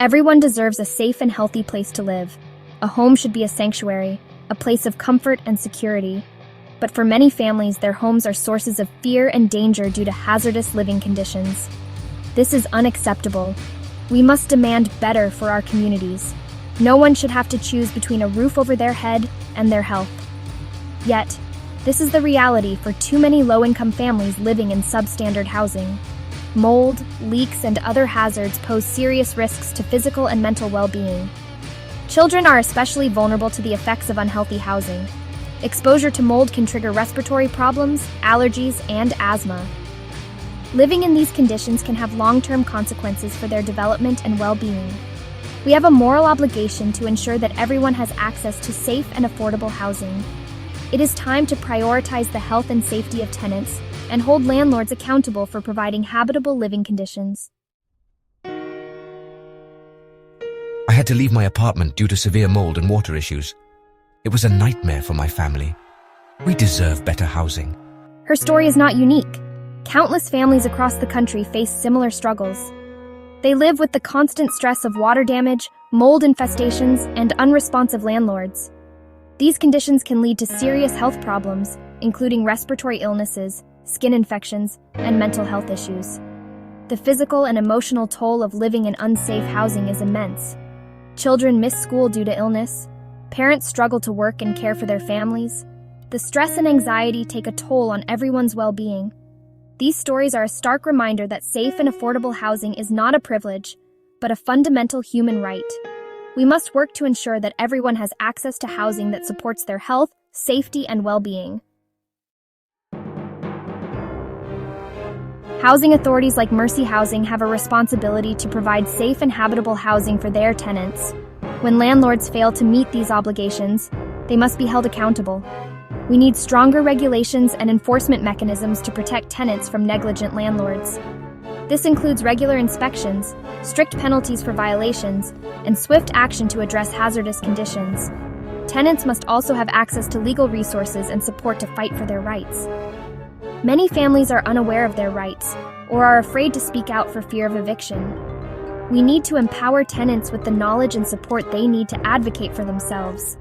Everyone deserves a safe and healthy place to live. A home should be a sanctuary, a place of comfort and security. But for many families, their homes are sources of fear and danger due to hazardous living conditions. This is unacceptable. We must demand better for our communities. No one should have to choose between a roof over their head and their health. Yet, this is the reality for too many low-income families living in substandard housing. Mold, leaks, and other hazards pose serious risks to physical and mental well-being. Children are especially vulnerable to the effects of unhealthy housing. Exposure to mold can trigger respiratory problems, allergies, and asthma. Living in these conditions can have long-term consequences for their development and well-being. We have a moral obligation to ensure that everyone has access to safe and affordable housing. It is time to prioritize the health and safety of tenants and hold landlords accountable for providing habitable living conditions. I had to leave my apartment due to severe mold and water issues. It was a nightmare for my family. We deserve better housing. Her story is not unique. Countless families across the country face similar struggles. They live with the constant stress of water damage, mold infestations, and unresponsive landlords. These conditions can lead to serious health problems, including respiratory illnesses, skin infections, and mental health issues. The physical and emotional toll of living in unsafe housing is immense. Children miss school due to illness. Parents struggle to work and care for their families. The stress and anxiety take a toll on everyone's well-being. These stories are a stark reminder that safe and affordable housing is not a privilege, but a fundamental human right. We must work to ensure that everyone has access to housing that supports their health, safety, and well-being. Housing authorities like Mercy Housing have a responsibility to provide safe and habitable housing for their tenants. When landlords fail to meet these obligations, they must be held accountable. We need stronger regulations and enforcement mechanisms to protect tenants from negligent landlords. This includes regular inspections, strict penalties for violations, and swift action to address hazardous conditions. Tenants must also have access to legal resources and support to fight for their rights. Many families are unaware of their rights or are afraid to speak out for fear of eviction. We need to empower tenants with the knowledge and support they need to advocate for themselves.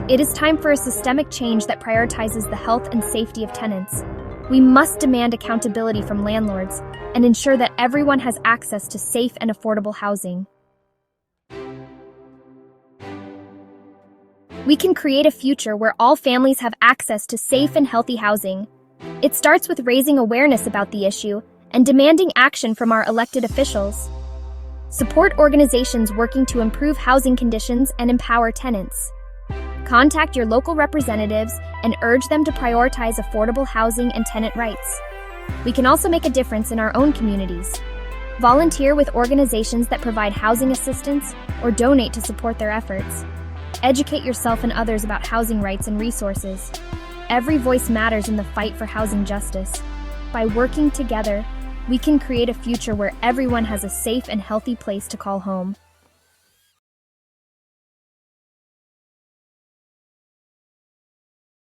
It is time for a systemic change that prioritizes the health and safety of tenants. We must demand accountability from landlords and ensure that everyone has access to safe and affordable housing. We can create a future where all families have access to safe and healthy housing. It starts with raising awareness about the issue and demanding action from our elected officials. Support organizations working to improve housing conditions and empower tenants. Contact your local representatives and urge them to prioritize affordable housing and tenant rights. We can also make a difference in our own communities. Volunteer with organizations that provide housing assistance or donate to support their efforts. Educate yourself and others about housing rights and resources. Every voice matters in the fight for housing justice. By working together, we can create a future where everyone has a safe and healthy place to call home.